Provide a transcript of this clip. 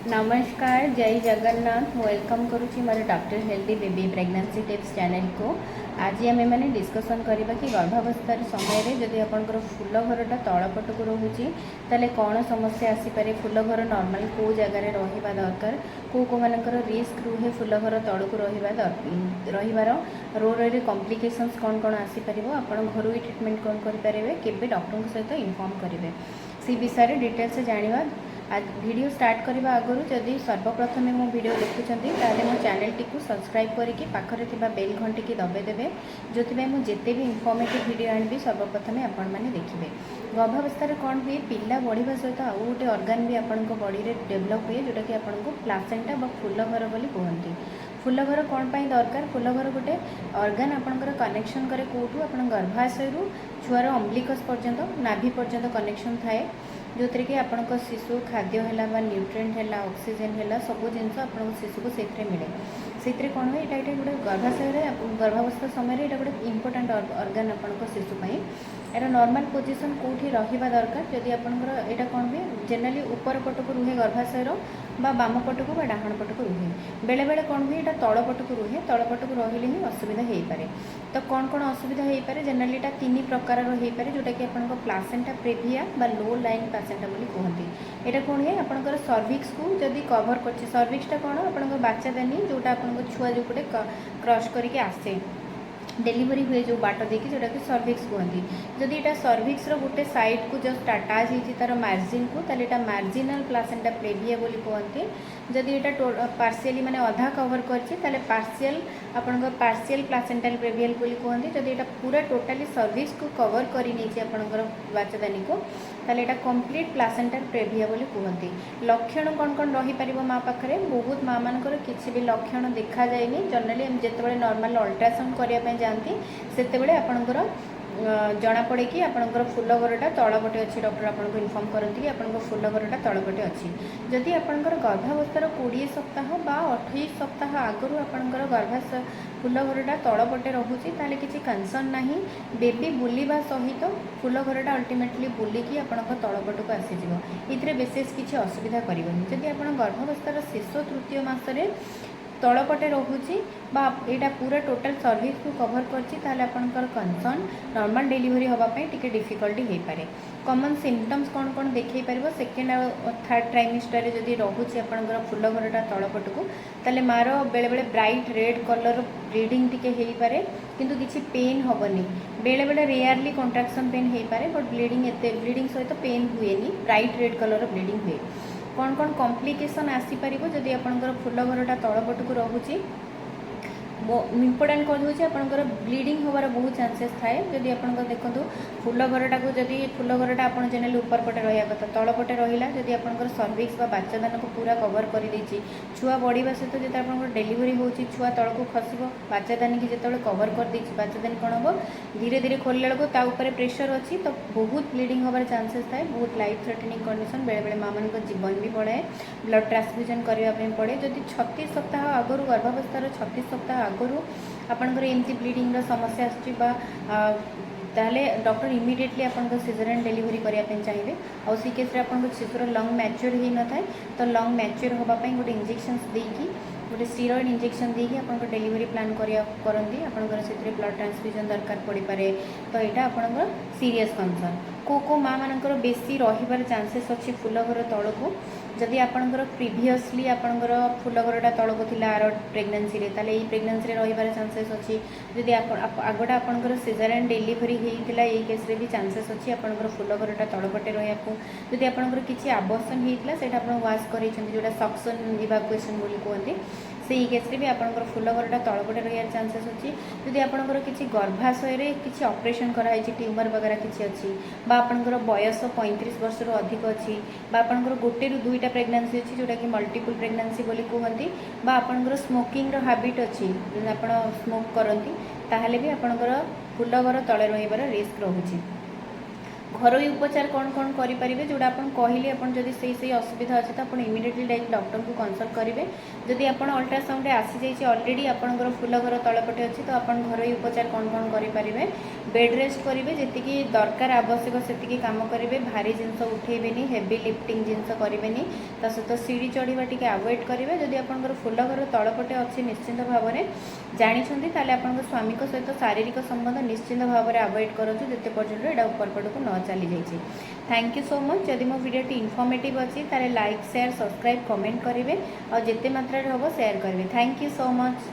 नमस्कार, जय जगन्नाथ। वेलकम करुँची मोर doctor healthy baby pregnancy tips channel को। आज आम मैंने डिस्कसन करवा कि गर्भावस्था समय जदि आपंकर फूल घरटा तलपट को रोचे ताले कौन समस्या आसीपे। फूल घर नॉर्मल कौ जगार रहा दरकार, कौ कौ मानकर रिस्क रुहे फूल घर तल को रही रोड कॉम्प्लिकेशंस कौन कौन आसीपर। आप घर ट्रिटमेंट कौन करेंगे, केबे डॉक्टर सहित इनफॉर्म करेंगे, से विषय डिटेल्स जाना। आज वीडियो स्टार्ट करने आगु जदि सर्वप्रथम मो वीडियो देखुं मो चैनल टी सब्सक्राइब करके पाखरे थिबा बेल घंटी की दबाइदेवे, जो मुझे भी इनफॉर्मेटिव वीडियो आनी सर्वप्रथम आपण मैंने देखिए। गर्भावस्था कौन हुए, पिला बढ़िया सहित आउ गोटे अर्गान भी आपण बॉडी रे डेभलप हुए, जोटा कि आपको प्लासेंटा व फूल घर बोली कहते। फूल घर कौन पाई दरकार, फूल घर गोटे अर्गान आपंकर कनेक्शन करे कौटू आप गर्भाशय छुआर अम्बिकस पर्यंत नाभि पर्यंत कनेक्शन थाए, जो थी कि आपण शिशु खाद्य है न्यूट्रिएंट है ऑक्सीजन है सब जिनस आप शिशु को से मिले। से कौन हुए ये गोटे गर्भाशय गर्भावस्था समय ये गोटे इंपोर्टाट अर्गान आप शिशुपाई। यार नॉर्मल पोजीशन कौटी रहा दरकार, जदि आपंकर यहाँ कौन हुए जेनराली ऊपर पटक रुहे गर्भाशयर बाम पटक डाहाण पटक रुहे, बेले बेले कौन हुए यहाँ तल पटक रुहे, तल पटक रही ही असुविधा हो पाए। तो कौन कौन असुविधा हो पाए, जेनराली यहाँ तीन प्रकार हो पाए, जोटा कि आप प्लासेंटा प्रेविया बा लो लाइन प्लासेंटा बोली कहते। यहाँ कौन है आपंकर सर्विक्स को जदि कवर कर, सर्विक्सटा कौन आप बाचादानी जोटा आप छुआ जो गोटे क्रॉस करके आसे डेलीवरी हुए जो बाट देखिए, जोटा कि सर्विक्स कहती। जदि यहाँ सर्विक्स गोटे साइड को जस्ट अटाच होती तार मार्जिन को, ताले यहाँ मार्जिनल प्लासेंटा प्रेविया बोली कहते। जदि यहाँ पार्शियली माने अधा कवर कर पार्शियल आपंकर पार्शियल प्लासेंटाल प्रेवियल बोली कहते। जदि यहाँ पूरा टोटाली सर्विक्स को कवर कर आपंकर बाचदानी को, ताले यहाँ कंप्लीट प्लासेंटाल प्रेविया बोली कहते। लक्षण कौन कौन रही पार माँ पाखे, बहुत माँ मानकर किसी भी लक्षण देखा जाए। जनरली जिते नॉर्मल अल्ट्रासाउंड करने जाती से आपंकर जना पड़े कि आपंकर फूल घरटा तलपटे अच्छी, डॉक्टर आपको इनफॉर्म करती कि आपंकर फूल घरटा तलपटे अच्छी। जदि आपंकर गर्भावस्थार 20 सप्ताह बा 28 सप्ताह आगु आपंकर गर्भाशय फूल घरटा तलपटे रोचे ताले किसी कंसर्न ना, बेबी बुलवा सहित फूल घरटा अल्टीमेटली बुलिकी आपंकर तलपट को आसीज, ये विशेष किसी असुविधा करनी। जदि आप गर्भावस्थार शेष तृतीय मसरे तलपटे रोचे यहाँ पूरा टोटल सर्विस को कवर कर कंसर्न नॉर्मल डिलीवरी होगापी टी डिफिकल्टी हो पाए। कॉमन सिम्पटम्स कौन कौन देखे पार, सेकेंड और थर्ड ट्राइमेस्टर जदि रोचे आपंकर फूल घरटा तलपट को, ताले मार बेले बेले bright red colour bleeding T हो पाए, किंतु किसी पेन हेनी। बेले बेले रेयरली कंट्राक्शन पेन हो पाए, बट ब्लीडिंग सहित पेन हुए, ब्राइट रेड कलर ब्लीडिंग हुए। कौन कौन कॉम्प्लिकेशन आसीपर जदि आपंकर फूल घरटा तलपट को रोचे, इम्पोर्टाट कौन हो आपंकर ब्लीडिंग होवार बहुत चांसेस थाए। जदि आप देखो फूल घरटा को जदि फूल घरटा आप जेनराली ऊपर पटे रहा कथा, तलपटे रहा जदि आपंकर सर्विक्स बाचदान को पूरा कवर कर छुआ बढ़िया सहित जो आप डेलीवरी हो छुआ तल को खसब, बाचदानी की जो कवर कर बाचदानी कौन हम धीरे धीरे खोलने बेलू प्रेशर अच्छी, तो बहुत ब्लीडिंग होवार चांसेस थाए, बहुत लाइफ थ्रेटनिंग कंडीशन। बेले बेले माँ मान जीवन भी पड़े, ब्लड ट्रांसफ्यूजन करने पड़े। जदि 36 सप्ताह आगु गर्भावस्थार 36 सप्ताह आगु आपंकर एमती ब्लीडिंग समस्या ताले डॉक्टर इमिडिएटली आपंकर सिजरियन डिलीवरी करने चाहिए। और सी केस आपंकर शिशुर लंग मैच्योर हो न थाए, तो लंग मैच्योर होगापी गोटे इंजेक्शन देकी गोटे स्टीरॉइड इंजेक्शन देकी आपंकर डिलीवरी प्लान करती। आपंकर से ब्लड ट्रांसफ्यूजन दरकार पड़ पाए, तो यहाँ आपंकर सीरियस कंसर्न। को माँ मानकर बेसी रही चांसेस अच्छी फूल घर तल को, जदि आपंकर प्रिवियसली आपंकर फूल घरटा तल को थी आर प्रेगनेंसी रे, ताले ये प्रेगनेंसी रे रही चांसेस अच्छी। जदि आगटा आपंकर सिजरियन डिलीवरी होता है, ये केस रे भी चांसेस अच्छी आपंकर फूल घरटा तलपटे रहा। जदि आपंकर किसी आबर्षण होता है से वाश कर जोटा सक्शन इवाकुएशन बोली कहते, से केस रे भी आपंकर फूल घरटा तलपटे रहा चांसेस अच्छी। जदि आपंकर किसी गर्भाशय किसी ऑपरेशन कराई ट्यूमर वगैरह किसी अच्छी, आपंकर बयस 35 वर्ष अधिक अच्छी, आपंकर गोटे रु दुईटा प्रेगनेंसी अच्छी जोटा कि मल्टीपल प्रेगनेंसी बोली कहती, आपंकर स्मोकिंग हैबिट अच्छी, आप स्मोक करती, ताहले भी आपंकर फूल घर तले रही रिस्क रोचे। घरोई उपचार कौन कौन करेंगे जोड़ा आप कहले आप से असुविधा अच्छे तो आप इमिडिएटली डायरेक्ट डॉक्टर को कंसल्ट करेंगे। जदि आप अल्ट्रासाउंड आसी जाइए ऑलरेडी आपंकर फूल घर तलपटे अच्छी तो आप घरोई उपचार कौन कौन करेंगे बेड रेस्ट करेंगे जी दरकार आवश्यक से काम करेंगे भारी जिनस उठेबेनि हेवी लिफ्टिंग जिनस करेंगे ता सहित सीढ़ी चढ़ा टी अवॉइड करेंगे। जदि आपंकर फूल घर तलपटे अच्छी निश्चिंत भाव में जानते ताले आप स्वामी सहित शारीरिक संबंध निश्चिंत भाव में अवॉइड करूँ जिते पर्यटन यहाँ ऊपर पटक न चली जाइए। Thank you so much. जदि मो वीडियो इनफॉर्मेटिव अच्छी ताले लाइक शेयर सब्सक्राइब कमेंट करेंगे और जिते मात्रा हम शेयर करेंगे। Thank you so much.